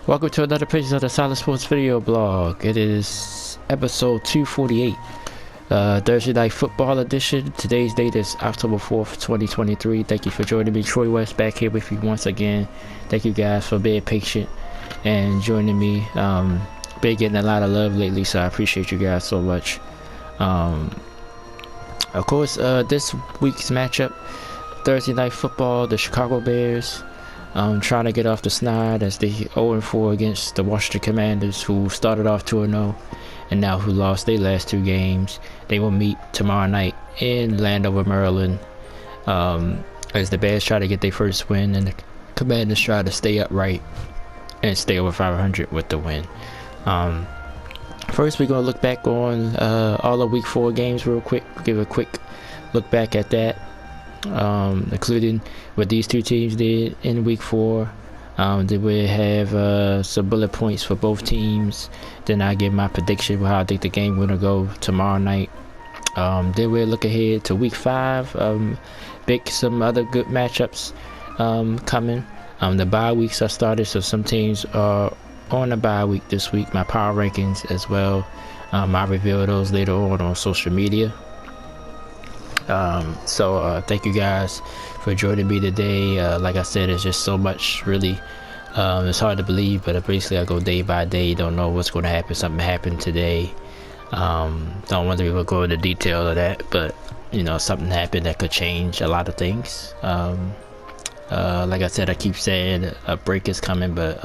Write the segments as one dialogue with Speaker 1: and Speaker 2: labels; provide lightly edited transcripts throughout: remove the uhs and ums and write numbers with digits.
Speaker 1: Welcome to another page of the Solid Sports video blog. It is episode 248, Thursday Night Football edition. Today's date is October 4th, 2023. Thank you for joining me. Troy West back here with you once again. Thank you guys for being patient and joining me. Been getting a lot of love lately, so I appreciate you guys so much. Of course, this week's matchup, Thursday Night Football, the Chicago Bears trying to get off the snide as they 0-4 against the Washington Commanders, who started off 2-0 and now who lost their last two games. They will meet tomorrow night in Landover, Maryland, as the Bears try to get their first win and the Commanders try to stay upright and stay over 500 with the win. First, we're going to look back on all the Week 4 games real quick, give a quick look back at that. Including what these two teams did in Week 4. Then we have some bullet points for both teams. Then I give my prediction for how I think the game gonna go tomorrow night. Then we'll look ahead to Week 5. Some other good matchups coming. The bye weeks are started, so some teams are on the bye week this week. My power rankings as well. I'll reveal those later on social media. Thank you guys for joining me today. Like I said, it's just so much, really. It's hard to believe, but basically I go day by day. Don't know what's going to happen. Something happened today. Don't want to go into detail of that, but something happened that could change a lot of things. Like I said, I keep saying a break is coming, but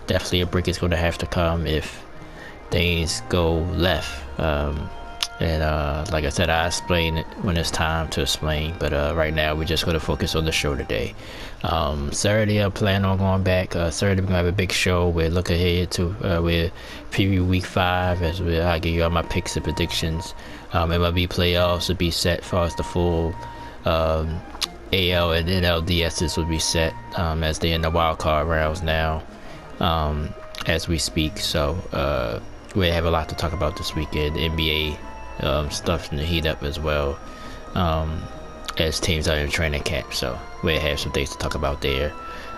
Speaker 1: definitely a break is going to have to come if things go left. Like I said, I explain it when it's time to explain, but right now we're just going to focus on the show today. Saturday I plan on going back. Saturday we're going to have a big show. We'll look ahead to we'll preview Week 5 as I'll give you all my picks and predictions. MLB playoffs will be set as far as the full AL and NLDSs will be set as they're in the wild card rounds now as we speak. So we have a lot to talk about this weekend. NBA stuff in the heat up as well, as teams are in training camp, so we'll have some things to talk about there.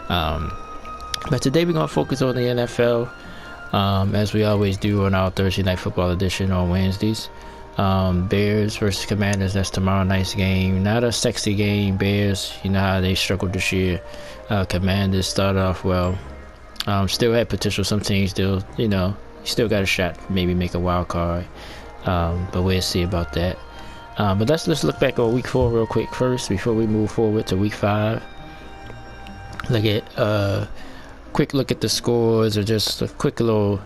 Speaker 1: But today we're going to focus on the NFL, as we always do on our Thursday Night Football edition on Wednesdays. Bears versus Commanders, that's tomorrow night's game. Not a sexy game. Bears, you know how they struggled this year. Commanders started off well, still had potential. Some teams still, still got a shot to maybe make a wild card. But we'll see about that. But let's look back on Week 4 real quick first before we move forward to Week 5. Look at quick look at the scores, or just a quick little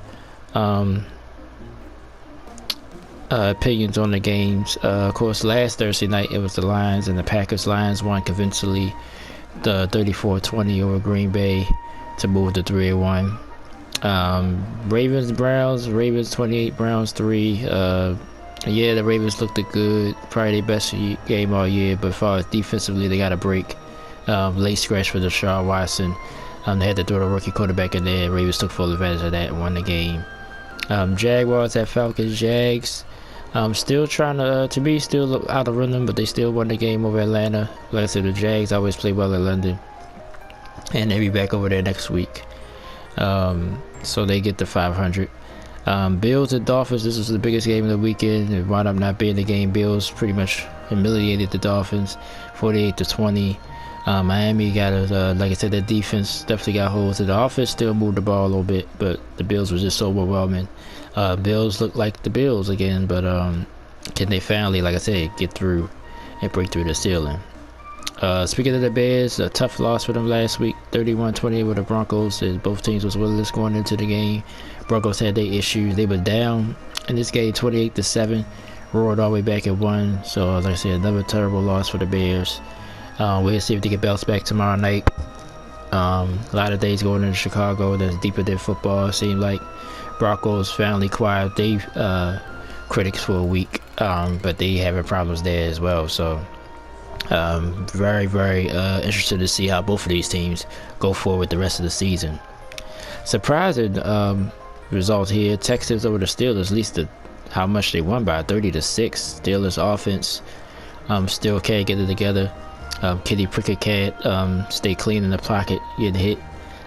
Speaker 1: opinions on the games. Of course, last Thursday night it was the Lions and the Packers. Lions won convincingly, the 34-20 over Green Bay to move to 3-1. Ravens 28, Browns 3. The Ravens looked good, probably their best game all year, but as far as defensively they got a break. Late scratch for Deshaun Watson. They had to throw the rookie quarterback in there. Ravens took full advantage of that and won the game. Jaguars at Falcons. Jags still trying to me still look out of rhythm, but they still won the game over Atlanta. Like I said, the Jags always play well in London, and they'll be back over there next week. So they get to 500. Bills and Dolphins, this was the biggest game of the weekend. It wound up not being the game. Bills pretty much humiliated the Dolphins 48-20. Miami got like I said, their defense definitely got holes. The offense still moved the ball a little bit, but the Bills was just so overwhelming. Bills look like the Bills again, but can they finally, like I said, get through and break through the ceiling? Speaking of the Bears, a tough loss for them last week, 31-20 with the Broncos. Both teams was winless going into the game. Broncos had their issues. They were down in this game 28-7, roared all the way back and won. So like I said, another terrible loss for the Bears. We'll see if they can bounce back tomorrow night. A lot of days going into Chicago that's deeper than football. It seemed like Broncos finally quiet their critics for a week, but they having problems there as well. So very, very interested to see how both of these teams go forward the rest of the season. Surprising result here: Texans over the Steelers. At least how much they won by, 30-6. Steelers offense still can't get it together. Kenny Pickett can't stay clean in the pocket, getting hit.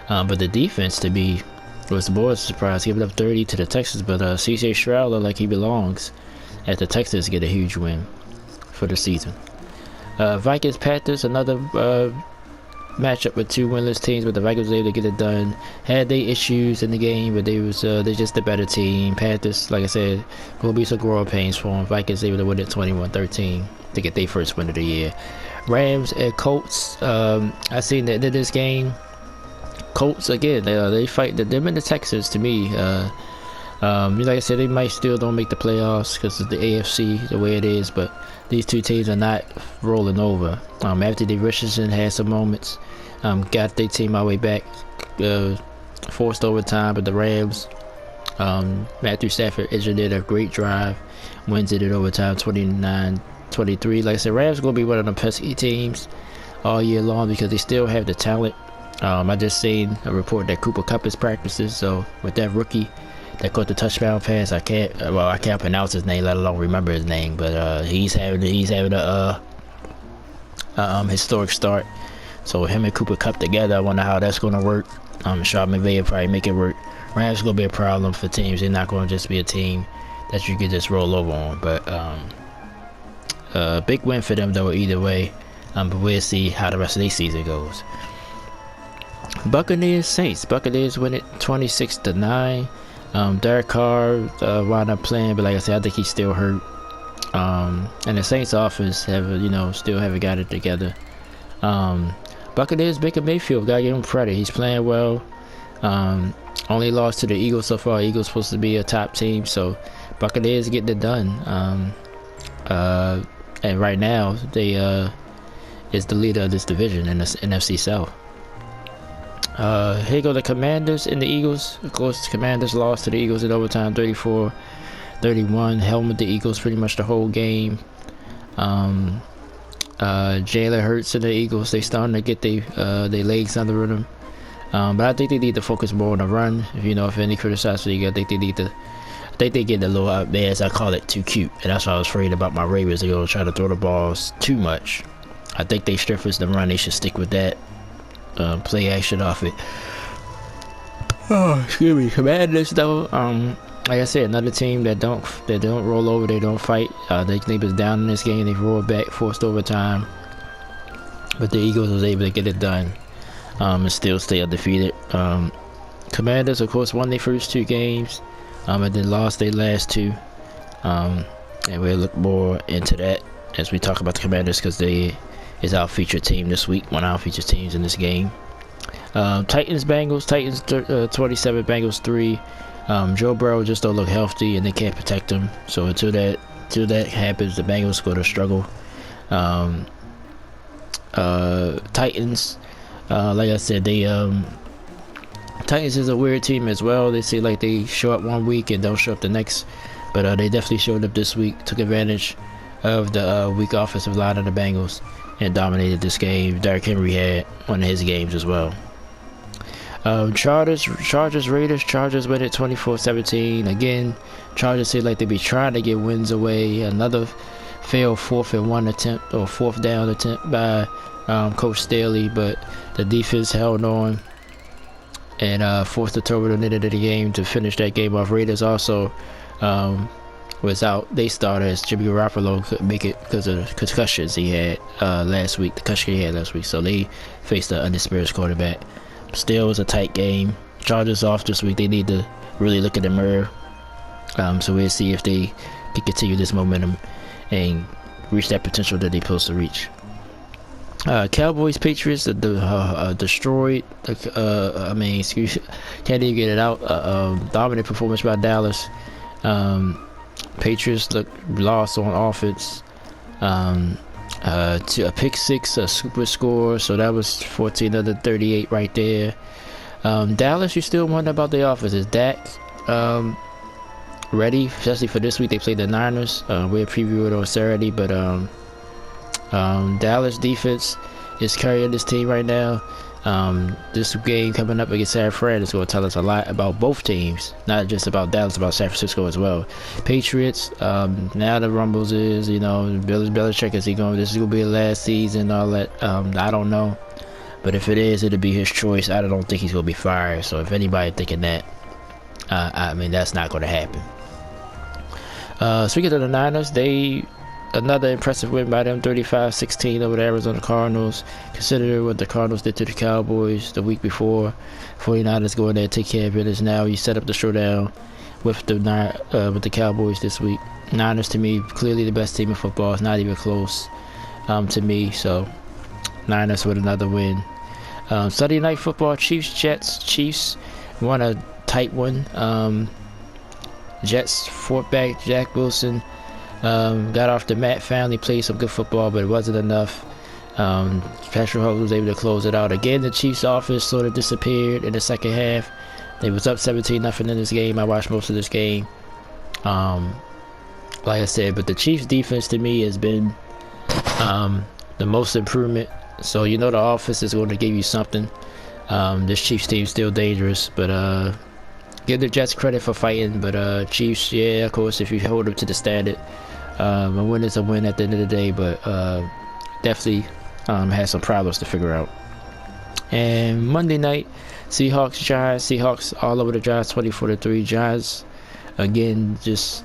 Speaker 1: But the defense, to be was more surprised giving up 30 to the Texans, but CJ Stroud looked like he belongs as the Texans get a huge win for the season. Vikings Panthers, another matchup with two winless teams, but the Vikings were able to get it done. Had they issues in the game, but they just a better team. Panthers, like I said, gonna be some growing pains for them. Vikings able to win it 21-13 to get their first win of the year. Rams and Colts. I seen that in this game. Colts again. They fight them and the Texans. To me, like I said, they might still don't make the playoffs because of the AFC the way it is, but these two teams are not rolling over. Anthony Richardson had some moments, got their team all the way back, forced overtime, but the Rams, Matthew Stafford engineered a great drive, wins it in overtime 29-23. Like I said, Rams going to be one of the pesky teams all year long because they still have the talent. I just seen a report that Cooper Kupp is practicing, so with that rookie that caught the touchdown pass, I can't pronounce his name, let alone remember his name, but he's having a historic start. So him and Cooper Kupp together, I wonder how that's gonna work. Sean McVay will probably make it work. Rams gonna be a problem for teams. They're not gonna just be a team that you can just roll over on. But big win for them though either way. But we'll see how the rest of their season goes. Buccaneers Saints. Buccaneers win it 26-9. Derek Carr wound up playing, but like I said, I think he's still hurt. And the Saints offense still haven't got it together. Buccaneers, Baker Mayfield, gotta give him credit. He's playing well. Only lost to the Eagles so far. Eagles supposed to be a top team, so Buccaneers getting it done. And right now they is the leader of this division in the NFC South. Here go the Commanders and the Eagles. Of course, the Commanders lost to the Eagles in overtime, 34-31. Helmet the Eagles pretty much the whole game. Jalen Hurts and the Eagles, they starting to get their legs under them. But I think they need to focus more on the run. If any criticize the Eagles, I think they get a little out there, as I call it, too cute. And that's why I was afraid about my Ravens. They're going to try to throw the balls too much. I think they strength is the run. They should stick with that. Play action off it. Oh, excuse me. Commanders though, like I said, another team that don't roll over, they don't fight. They was down in this game, they rolled back, forced overtime, but the Eagles was able to get it done, and still stay undefeated. Commanders, of course, won their first two games, and then lost their last two, and we'll look more into that as we talk about the Commanders because they is our featured team this week, one of our featured teams in this game. Titans 27, Bengals 3. Joe Burrow just don't look healthy and they can't protect him, so until that happens, the Bengals going to struggle. Titans, like I said, Titans is a weird team as well. They seem like they show up one week and don't show up the next, but they definitely showed up this week, took advantage of the weak offensive line of the Bengals and dominated this game. Derrick Henry had one of his games as well. Chargers Raiders. Chargers win it 24-17. Again, Chargers seem like they be trying to get wins away. Another failed 4th-and-1 attempt or 4th down attempt by Coach Staley, but the defense held on and forced the turnover at the end of the game to finish that game off. Raiders also was out. They started as Jimmy Garoppolo couldn't make it because of the concussions he had last week. So they faced the undisputed quarterback. Still was a tight game. Chargers off this week. They need to really look in the mirror. So we'll see if they can continue this momentum and reach that potential that they're supposed to reach. Cowboys Patriots destroyed. Can't even get it out. Dominant performance by Dallas. Patriots lost on offense. To a pick six, a super score, so that was 14-38 right there. Dallas, you still wonder about the offense. Is Dak ready, especially for this week? They play the Niners. We'll preview it on Saturday, but Dallas defense is carrying this team right now. This game coming up against San Fran is going to tell us a lot about both teams, not just about Dallas, about San Francisco as well. Patriots, now the rumbles is, Belichick, this is going to be the last season, all that. I don't know, but if it is, it'll be his choice. I don't think he's going to be fired, so if anybody thinking that, I mean, that's not going to happen. Speaking of the Niners, another impressive win by them, 35-16 over the Arizona Cardinals. Consider what the Cardinals did to the Cowboys the week before. 49ers go in there, take care of business. Now you set up the showdown with the Cowboys this week. Niners, to me, clearly the best team in football. It's not even close to me. So Niners with another win. Sunday night football, Chiefs-Jets. Chiefs won a tight one. Jets fought back. Jack Wilson got off the mat, finally played some good football, but it wasn't enough. Patrick Mahomes was able to close it out. Again, the Chiefs' offense sort of disappeared in the second half. They was up 17-0 in this game. I watched most of this game. Like I said, but the Chiefs' defense to me has been the most improvement. So you know the offense is going to give you something. This Chiefs team is still dangerous, but give the Jets credit for fighting. But Chiefs, yeah, of course, if you hold them to the standard, a win is a win at the end of the day. But definitely has some problems to figure out. And Monday night, Seahawks, Giants. Seahawks all over the Giants, 24-3. Giants again, just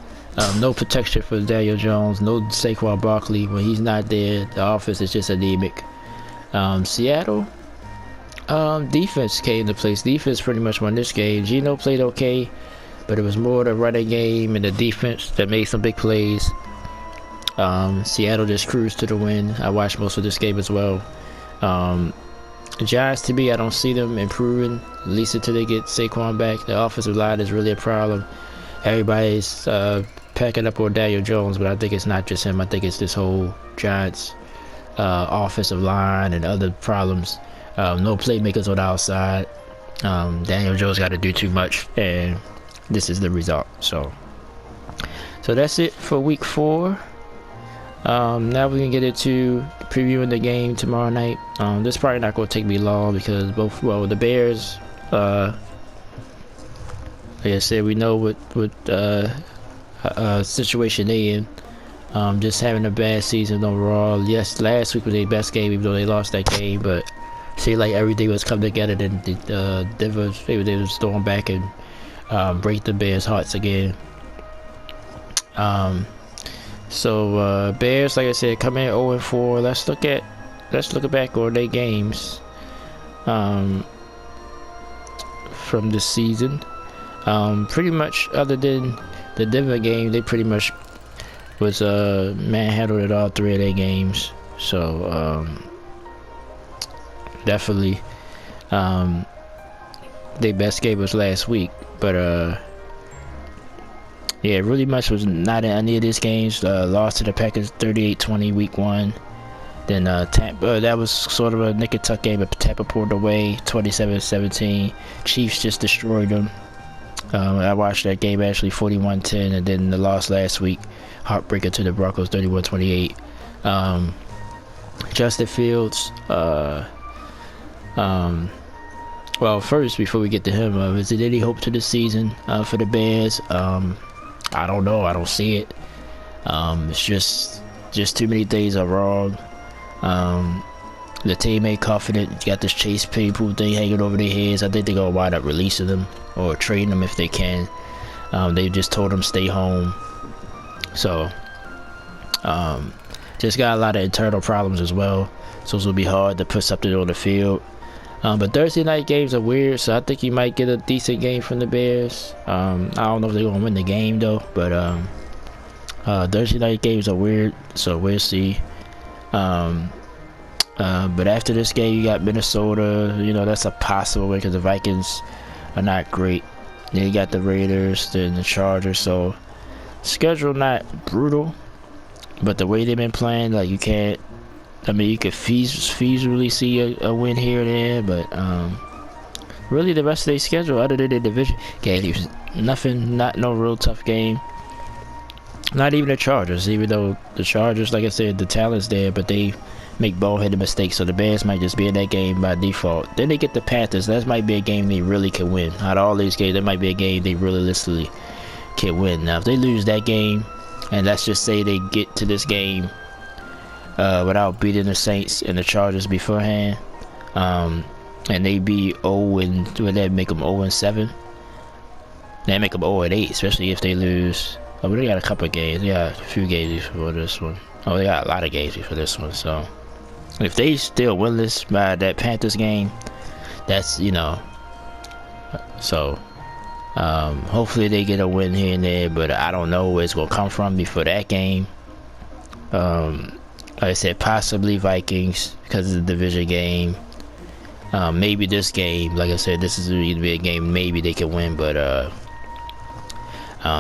Speaker 1: no protection for Daniel Jones, no Saquon Barkley. When he's not there, the offense is just anemic. Seattle, defense came to place. Defense pretty much won this game. Geno played okay, but it was more the running game and the defense that made some big plays. Seattle just cruised to the win. I watched most of this game as well. Giants, to me, I don't see them improving, at least until they get Saquon back. The offensive line is really a problem. Everybody's packing up on Daniel Jones, but I think it's not just him. I think it's this whole Giants offensive line and other problems. No playmakers on the outside. Daniel Jones got to do too much, and this is the result. So that's it for week 4. Now we can get into previewing the game tomorrow night. This is probably not going to take me long because the Bears, like I said, we know what situation they in. Just having a bad season overall. Yes, last week was their best game, even though they lost that game, but seemed like everything was coming together. Then Denver was able to storm back and break the Bears' hearts again. So Bears, like I said, come in 0-4. Let's look back on their games from this season. Pretty much, other than the Denver game, they pretty much was manhandled at all 3 of their games. So definitely, their best game was last week, but yeah, really much was not in any of these games. Lost to the Packers 38-20 week 1. Then Tampa, that was sort of a nick and tuck game, but Tampa pulled away 27-17. Chiefs just destroyed them. I watched that game actually 41-10, and then the loss last week, heartbreaker to the Broncos 31-28. Justin Fields, well, first, before we get to him, is there any hope to this season for the Bears? I don't know. I don't see it. It's just too many things are wrong. The team ain't confident. You got this Chase people thing hanging over their heads. I think they're gonna wind up releasing them or trading them if they can. They just told them stay home. So, just got a lot of internal problems as well. So it's gonna be hard to put something on the field. But Thursday night games are weird, so I think you might get a decent game from the Bears. I don't know if they're gonna win the game though, but Thursday night games are weird, so we'll see. But after this game, you got Minnesota. You know, that's a possible win because the Vikings are not great. Then you got the Raiders, then the Chargers. So schedule not brutal, but the way they've been playing, like you can't. I mean, you could feasibly see a win here and there, but really the rest of their schedule, other than the division games, nothing, no real tough game. Not even the Chargers, even though the Chargers, like I said, the talent's there, but they make ball-headed mistakes, so the Bears might just be in that game by default. Then they get the Panthers. That might be a game they really can win. Out of all these games, that might be a game they realistically can win. Now, if they lose that game, and let's just say they get to this game without beating the Saints and the Chargers beforehand, and they be 0 and would that make them 0-7? They make them 0-8, especially if they lose. Oh, but they got a couple of games. They got a few games before this one. Oh, they got a lot of games before this one. So if they still winless by that Panthers game, that's, you know. So hopefully they get a win here and there, but I don't know where it's gonna come from before that game. Like I said, possibly Vikings because of the division game. Maybe this game, like I said, this is going to be a game maybe they can win, but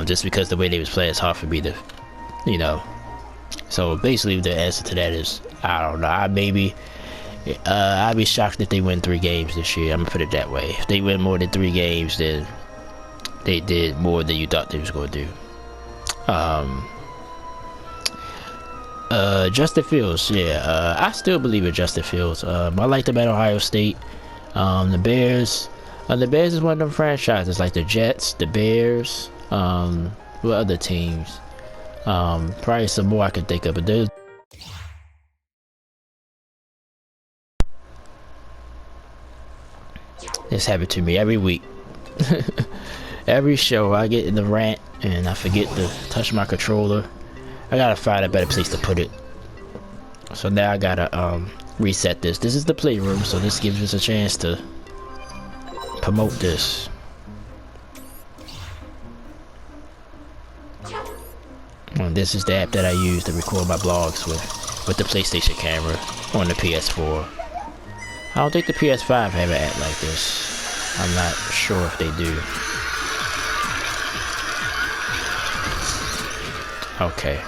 Speaker 1: just because the way they was playing, it's hard for me to, you know. So basically, the answer to that is I don't know. I'd be shocked if they win 3 games this year. I'm gonna put it that way. If they win more than 3 games, then they did more than you thought they was going to do. Justin Fields, yeah, I still believe in Justin Fields. I like them at Ohio State. The Bears is one of them franchises like the Jets, the Bears, what other teams? Probably some more I could think of, but there's this happened to me every week. Every show I get in the rant and I forget to touch my controller. I gotta find a better place to put it. So now I gotta reset this. This is the playroom, so this gives us a chance to promote this. And this is the app that I use to record my vlogs with the PlayStation camera on the PS4. I don't think the PS5 have an app like this. I'm not sure if they do. Okay.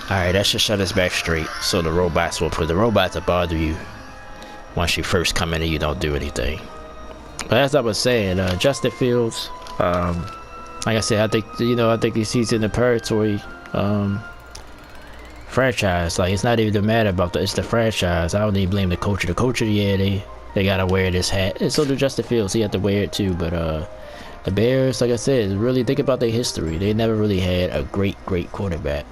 Speaker 1: Alright, that should shut us back straight. So the robots will bother you once you first come in and you don't do anything. But as I was saying, Justin Fields, like I said, I think he's in the purgatory franchise. Like, it's not even the matter about it's the franchise. I don't even blame the coach. The coach, yeah, they gotta wear this hat. And so do Justin Fields. He had to wear it too. But the Bears, like I said, really think about their history. They never really had a great quarterback.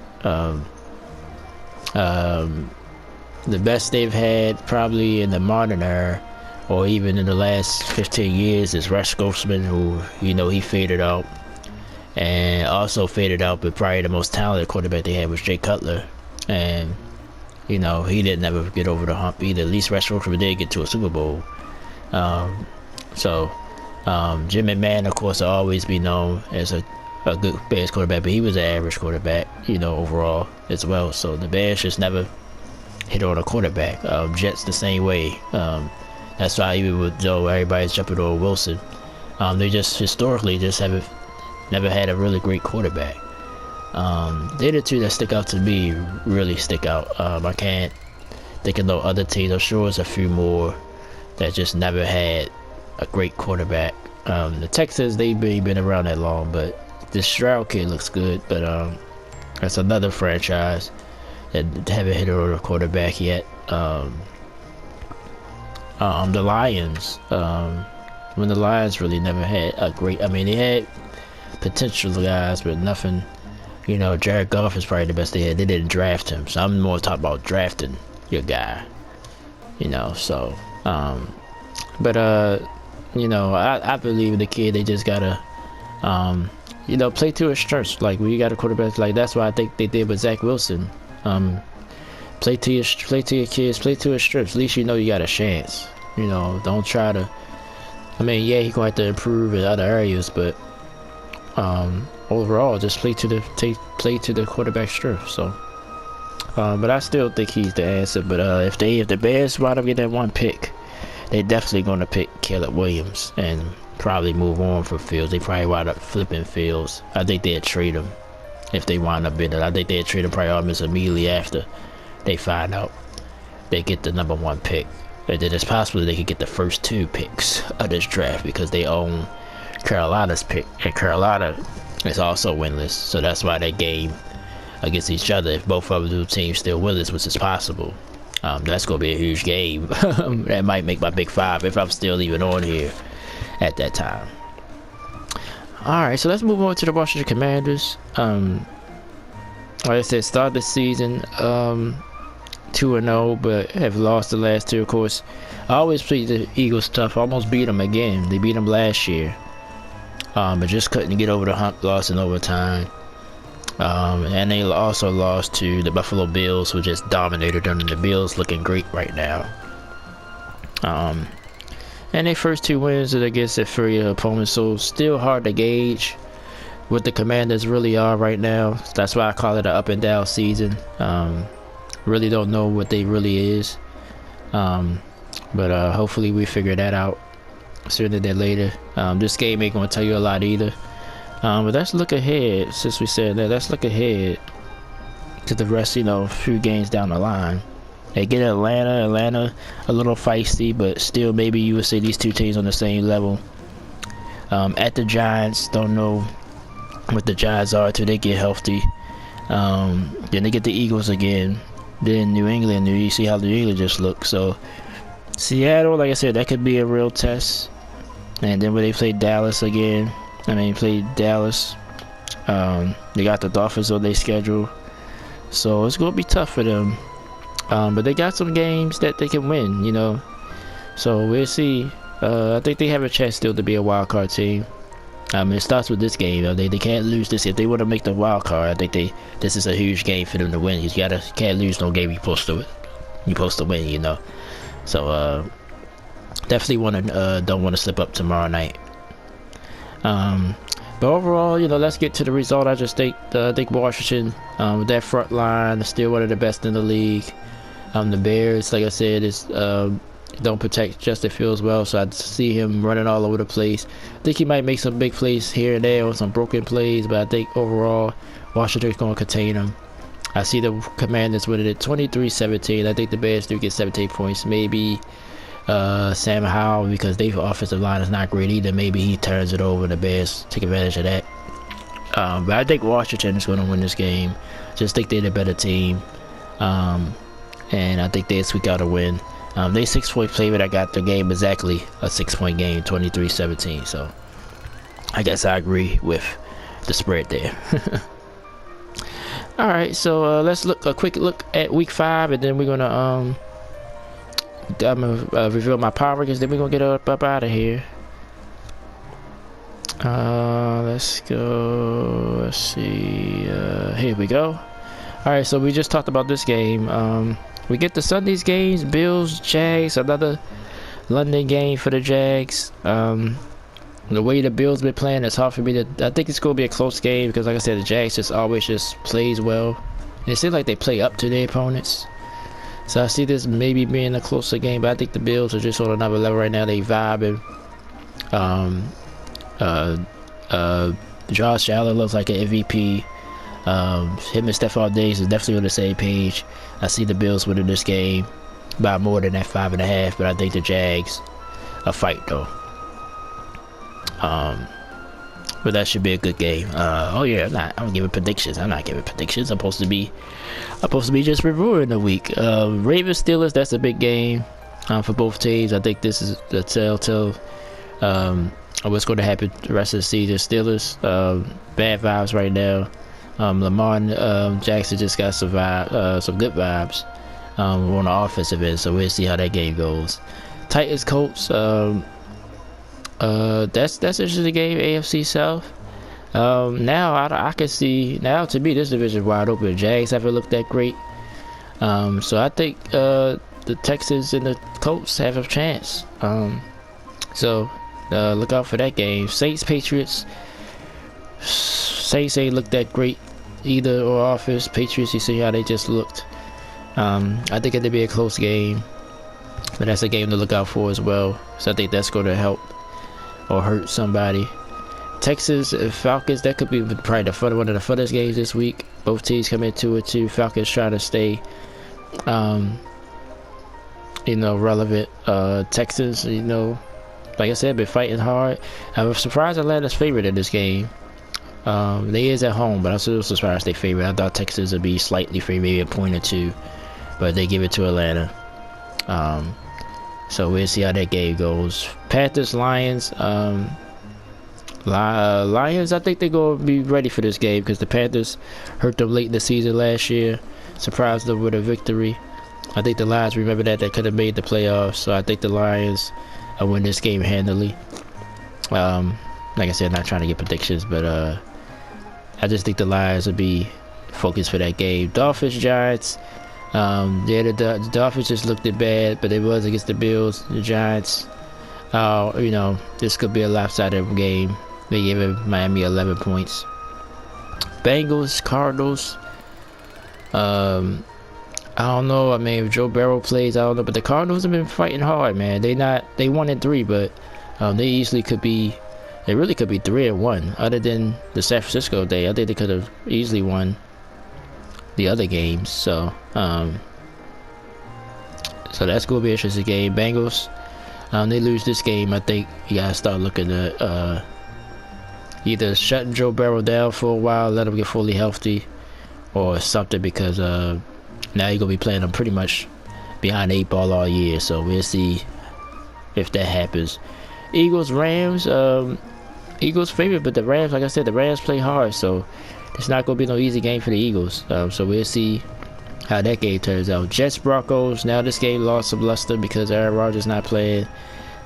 Speaker 1: The best they've had probably in the modern era, or even in the last 15 years, is Russ Grossman, who, you know, he faded out. And also faded out, but probably the most talented quarterback they had was Jay Cutler. And, you know, he didn't ever get over the hump either. At least Russ Grossman did get to a Super Bowl. Jim McMahon, of course, will always be known as a good Bears quarterback, but he was an average quarterback, you know, overall as well. So the Bears just never hit on a quarterback. Jets the same way. That's why even with Joe, everybody's jumping on Wilson. They just historically just never had a really great quarterback. They're the two that stick out to me, really stick out. I can't think of no other teams. I'm sure there's a few more that just never had a great quarterback. The Texans, they've been around that long, but this Stroud kid looks good. But that's another franchise that haven't hit on a quarterback yet. The Lions, when the Lions really never had a great, I mean, they had potential guys, but nothing. You know, Jared Goff is probably the best they had. They didn't draft him, so I'm more talking about drafting your guy. You know, so you know, I believe in the kid. They just gotta you know, play to his strengths. Like, when you got a quarterback, like, that's what I think they did with Zach Wilson. Play to your kids, play to his strengths. At least you know you got a chance. You know, don't try to. I mean, yeah, he's going to have to improve in other areas, but overall, just play to the quarterback's strength. So, but I still think he's the answer. But if the Bears wind up getting that one pick, they're definitely going to pick Caleb Williams and probably move on for Fields. They probably wind up flipping Fields. I think they'd trade him if they wind up in it. I think they'd trade him probably almost immediately after they find out they get the number 1 pick. And then it's possible they could get the first 2 picks of this draft because they own Carolina's pick, and Carolina is also winless. So that's why they game against each other. If both of the teams still winless, which is possible, that's going to be a huge game. That might make my Big 5 if I'm still even on here at that time. Alright, so let's move on to the Washington Commanders. Like I said, start the season 2-0, but have lost the last 2. Of course, I always play the Eagles tough. Almost beat them again. They beat them last year. but just couldn't get over the hump, lost in overtime. And they also lost to the Buffalo Bills, who just dominated them, and the Bills looking great right now. And their first 2 wins against their 3 opponents, so still hard to gauge what the Commanders really are right now. That's why I call it an up and down season. Really don't know what they really is. But hopefully we figure that out sooner than later. This game ain't gonna tell you a lot either. But let's look ahead. Since we said that, let's look ahead to the rest, a few games down the line. They get Atlanta a little feisty, but still maybe you would say these 2 teams on the same level. At the Giants, don't know what the Giants are till they get healthy. Then they get the Eagles again. Then New England, you see how New England just looks. So Seattle, like I said, that could be a real test. And then when they play Dallas again, they got the Dolphins on their schedule, so it's gonna be tough for them. But they got some games that they can win, So we'll see. I think they have a chance still to be a wild card team. It starts with this game. They can't lose this. If they want to make the wild card, I think this is a huge game for them to win. You can't lose no game you're supposed to win, So definitely don't want to slip up tomorrow night. But overall, let's get to the result. I think Washington, with that front line, is still one of the best in the league. The Bears, like I said, don't protect Justin Fields well, so I see him running all over the place. I think he might make some big plays here and there or some broken plays, but I think overall Washington's going to contain him. I see the Commanders winning it 23-17. I think the Bears do get 17 points. Maybe Sam Howell, because their offensive line is not great either. Maybe he turns it over and the Bears take advantage of that. But I think Washington is going to win this game. Just think they're the better team. And I think they squeak out a win. They 6-point favorite. I got the game exactly a 6-point game, 23-17. So I guess I agree with the spread there. All right, so let's look a quick look at week 5, and then we're gonna I'm gonna reveal my power rankings. Then we're gonna get up out of here. Let's go. Let's see. Here we go. All right, so we just talked about this game. We get the Sunday's games: Bills, Jags. Another London game for the Jags. The way the Bills been playing, it's hard for me to. I think it's gonna be a close game because, like I said, the Jags just always plays well. And it seems like they play up to their opponents. So I see this maybe being a closer game, but I think the Bills are just on another level right now. They vibing. Josh Allen looks like an MVP. Him and Stephon Diggs is definitely on the same page. I see the Bills winning this game by more than that 5.5, but I think the Jags a fight though. But that should be a good game. Oh yeah, I'm giving predictions. I'm not giving predictions. I'm supposed to be just reviewing the week. Ravens Steelers, that's a big game for both teams. I think this is the telltale of what's going to happen the rest of the season. Steelers, bad vibes right now. Lamar Jackson just got some good vibes on the offensive end, so we'll see how that game goes. Titans Colts, that's interesting game. AFC South. Now I can see, now to me this division is wide open. Jags haven't looked that great, so I think the Texans and the Colts have a chance. So look out for that game. Saints Patriots. Saints ain't looked that great either, or offense. Patriots, you see how they just looked. I think it'll be a close game, but that's a game to look out for as well. So I think that's going to help or hurt somebody. Texans and Falcons, that could be probably one of the funnest games this week. Both teams come in 2-2. Falcons trying to stay relevant. Texans, like I said, been fighting hard. I'm surprised Atlanta's favorite in this game. They is at home, but I'm still surprised they favorite. I thought Texas would be slightly favored, maybe a point or two, but they give it to Atlanta. So we'll see how that game goes. Panthers, Lions. Lions, I think they're going to be ready for this game because the Panthers hurt them late in the season last year. Surprised them with a victory. I think the Lions remember that they could have made the playoffs, so I think the Lions win this game handily. like I said, not trying to get predictions, but I just think the Lions will be focused for that game. Dolphins, Giants. Yeah, the Dolphins just looked it bad, but it was against the Bills. The Giants, you know, this could be a lopsided game. They gave Miami 11 points. Bengals, Cardinals. I don't know. I mean, if Joe Burrow plays, I don't know. But the Cardinals have been fighting hard, man. They 1-3, but they easily could be. They really could be 3-1. Other than the San Francisco day, I think they could have easily won the other games. So that's gonna be an interesting game. Bengals, they lose this game, I think you gotta start looking at either shutting Joe Burrow down for a while, let him get fully healthy, or something, because now you're gonna be playing them pretty much behind the 8 ball all year. So we'll see if that happens. Eagles, Rams. Eagles favorite, but the Rams, like I said, the Rams play hard, so it's not gonna be no easy game for the Eagles. So we'll see how that game turns out. Jets, Broncos. Now this game lost some luster because Aaron Rodgers not playing.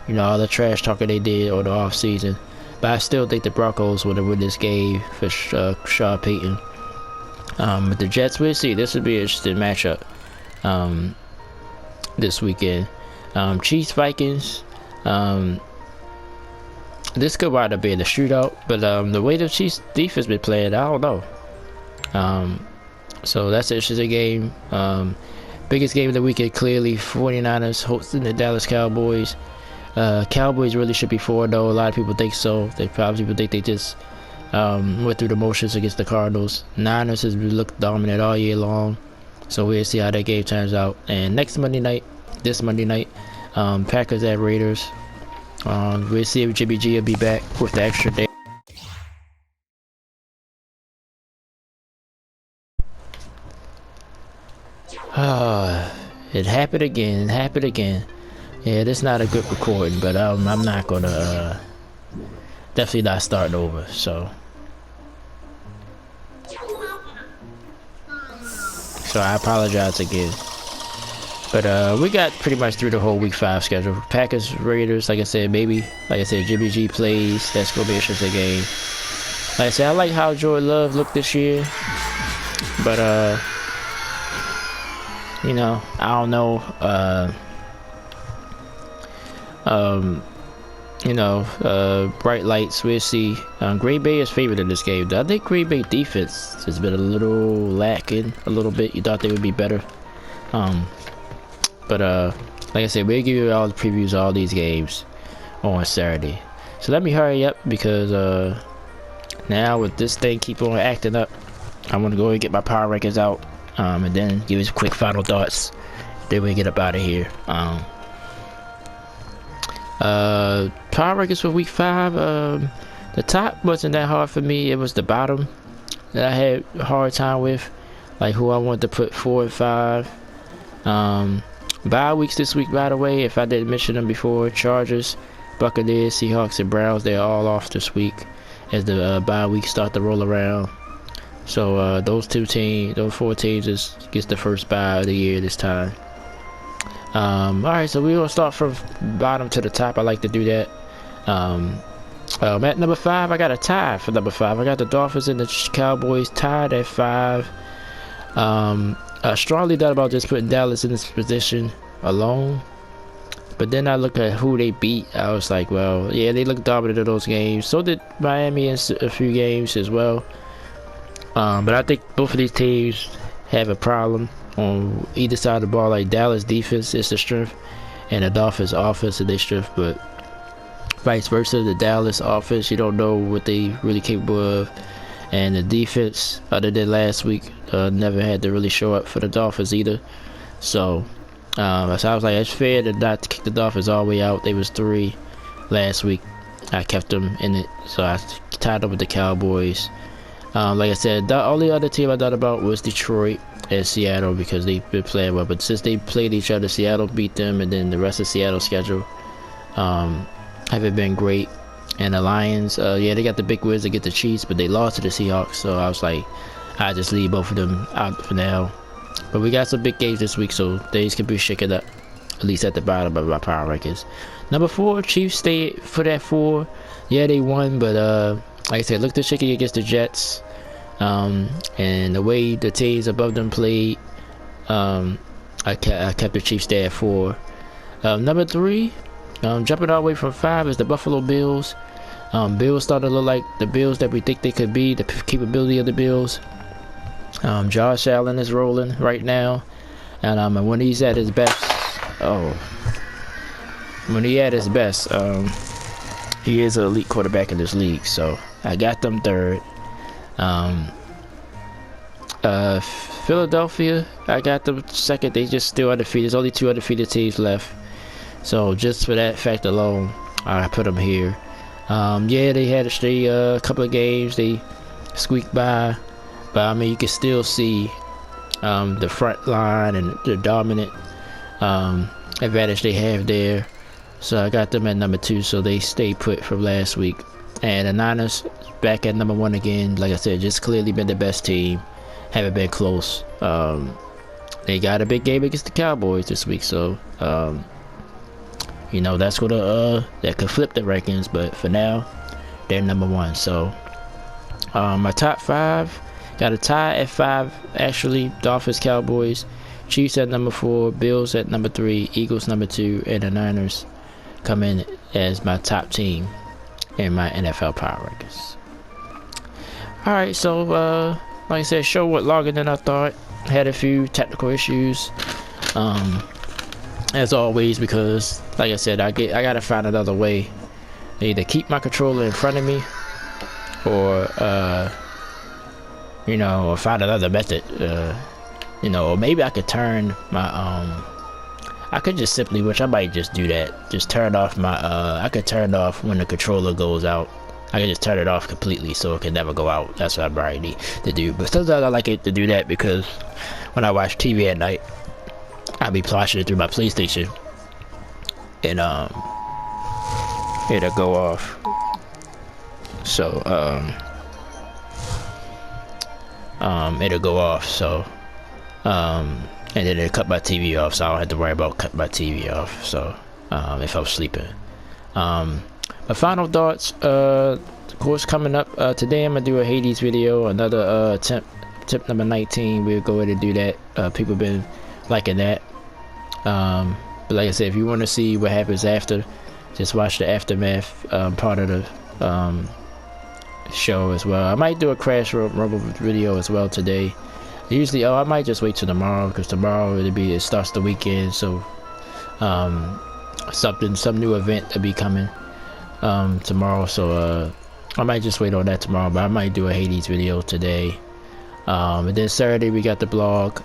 Speaker 1: You know, all the trash talking they did on the off season. But I still think the Broncos would have win this game for Sean Payton. But the Jets, we'll see. This would be an interesting matchup this weekend. Chiefs, Vikings. This could wind up being a shootout, but the way the Chiefs defense been playing, I don't know. So that's an interesting game. Biggest game of the weekend, clearly 49ers hosting the Dallas Cowboys. Cowboys really should be 4-0. A lot of people think so. People think they just went through the motions against the Cardinals. Niners has looked dominant all year long, so we'll see how that game turns out. And this Monday night, Packers at Raiders. We'll see if Jimmy G will be back with the extra day. It happened again. Yeah, this is not a good recording, but I'm not gonna definitely not starting over. So I apologize again. But we got pretty much through the whole week 5 schedule. Packers, Raiders, like I said, Jimmy G plays. That's gonna be an interesting game. Like I said, I like how Jordan Love looked this year, but you know, I don't know. Bright lights. We'll see. Green Bay is favored in this game. I think Green Bay defense has been a little lacking a little bit. You thought they would be better. But like I said, we'll give you all the previews of all these games on Saturday. So let me hurry up, because now with this thing keep on acting up, I want to go and get my power rankings out, and then give you some quick final thoughts. Then we get up out of here. Power rankings for week 5. The top wasn't that hard for me. It was the bottom that I had a hard time with, like who I wanted to put 4 and 5. Bye weeks this week, by the way, if I didn't mention them before: Chargers, Buccaneers, Seahawks, and Browns. They're all off this week as the bye weeks start to roll around. So those 4 teams gets the first bye of the year this time. Alright, so we're gonna start from bottom to the top. I like to do that. At number 5, I got a tie for number 5. I got the Dolphins and the Cowboys tied at 5. I strongly thought about just putting Dallas in this position alone, but then I look at who they beat. I was like, well, yeah, they looked dominant in those games. So did Miami in a few games as well. But I think both of these teams have a problem on either side of the ball. Like Dallas defense is the strength, and the Dolphins offense is their strength, but vice versa. The Dallas offense, you don't know what they really capable of, and the defense, other than last week, never had to really show up for the Dolphins either. So I was like, it's fair to not kick the Dolphins all the way out. They was 3 last week. I kept them in it, so I tied up with the Cowboys. Like I said, the only other team I thought about was Detroit and Seattle, because they've been playing well. But since they played each other, Seattle beat them, and then the rest of Seattle's schedule haven't been great. And the Lions, yeah, they got the big wins to get the Chiefs, but they lost to the Seahawks. So I was like, I just leave both of them out for now. But we got some big games this week, so things can be shaken up, at least at the bottom of my power rankings. Number 4, Chiefs stay for that 4. Yeah, they won, but like I said, looked the shaky against the Jets. And the way the teams above them played, I kept the Chiefs there at 4. Number 3, jumping all the way from 5 is the Buffalo Bills. Bills starting to look like the Bills that we think they could be, the capability of the Bills. Josh Allen is rolling right now, and when he's at his best, he is an elite quarterback in this league. So I got them 3rd. Philadelphia, I got them 2nd. They just still undefeated. There's only 2 undefeated teams left. So just for that fact alone, I put them here. Yeah, they had a couple of games they squeaked by, but I mean you can still see the front line and the dominant advantage they have there. So I got them at number 2, so they stay put from last week. And the Niners back at number 1 again. Like I said, just clearly been the best team. Haven't been close. They got a big game against the Cowboys this week, so you know that's gonna that could flip the rankings. But for now, they're number 1. So my top 5 got a tie at 5. Actually, Dolphins, Cowboys, Chiefs at number 4, Bills at number 3, Eagles number 2, and the Niners come in as my top team in my NFL power rankings. All right, so like I said, show went longer than I thought. Had a few technical issues, as always, because like I said, I gotta find another way, either keep my controller in front of me, or you know, or find another method. You know, or maybe I could turn my I could just simply, which I might just do that, just turn off my I could turn off when the controller goes out. I can just turn it off completely so it can never go out. That's what I probably need to do. But sometimes I like it to do that because when I watch TV at night, I'll be watching it through my PlayStation, and it'll go off. So it'll go off. So and then it'll cut my TV off, so I don't have to worry about cutting my TV off. So if I'm sleeping. My final thoughts, of course, coming up today, I'm gonna do a Hades video, another tip number 19. We'll go ahead and do that. People been liking that. But like I said, if you want to see what happens after, just watch the aftermath part of the show as well. I might do a Crash Rumble video as well today. Usually, I might just wait till tomorrow, because tomorrow it starts the weekend, so some new event will be coming tomorrow, so I might just wait on that tomorrow, but I might do a Hades video today. And then Saturday we got the blog,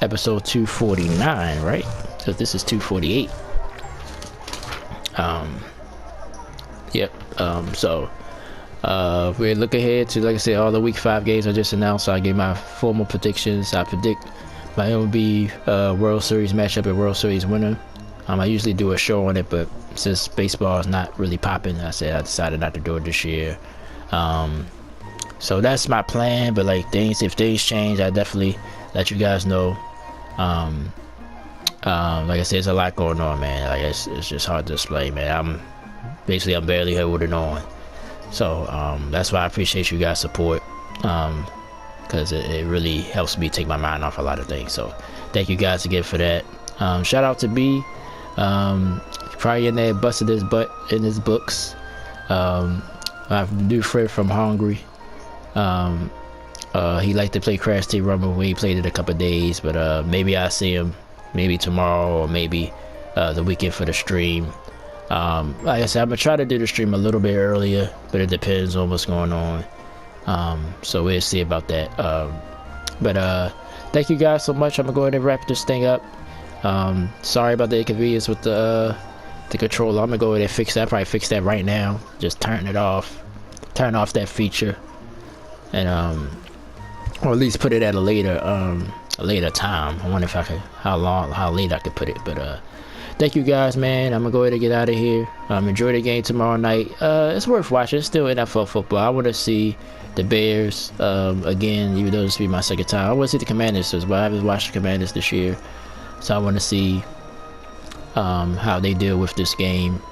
Speaker 1: episode 249, right? So this is 248. Yep. So we look ahead to, like I said, all the week 5 games I just announced. So I gave my formal predictions. I predict my MLB World Series matchup and World Series winner. I usually do a show on it, but since baseball is not really popping, I decided not to do it this year. So that's my plan. But like if things change, I definitely let you guys know. Like I said, there's a lot going on, man. Like it's just hard to explain, man. I'm barely holding on. So that's why I appreciate you guys' support, because it really helps me take my mind off a lot of things. So thank you guys again for that. Shout out to B. Probably in there busted his butt in his books. My new friend from Hungary. He liked to play Crash Team Rumble. We played it a couple days, but maybe I'll see him maybe tomorrow, or maybe the weekend for the stream. Like I said, I'm gonna try to do the stream a little bit earlier, but it depends on what's going on. So we'll see about that. But thank you guys so much. I'm gonna go ahead and wrap this thing up. Sorry about the inconvenience with the controller. I'm gonna go ahead and fix that. I'll probably fix that right now. Just turn it off. Turn off that feature, and or at least put it at a later time. I wonder if I could, how late I could put it. But thank you guys, man. I'm gonna go ahead and get out of here. Enjoy the game tomorrow night. It's worth watching. It's still NFL football. I want to see the Bears again, even though this will be my second time. I want to see the Commanders as well. I haven't watched the Commanders this year, so I want to see how they deal with this game.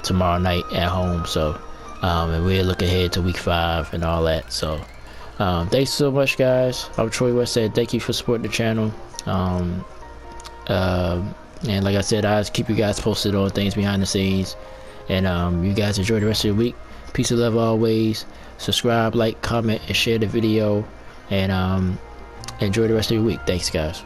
Speaker 1: tomorrow night at home. So and we'll look ahead to week 5 and all that. So thanks so much, guys. I'm Troy West. Said thank you for supporting the channel. And like I said, I'll keep you guys posted on things behind the scenes. And you guys enjoy the rest of your week. Peace and love always. Subscribe, like, comment, and share the video. And enjoy the rest of your week. Thanks, guys.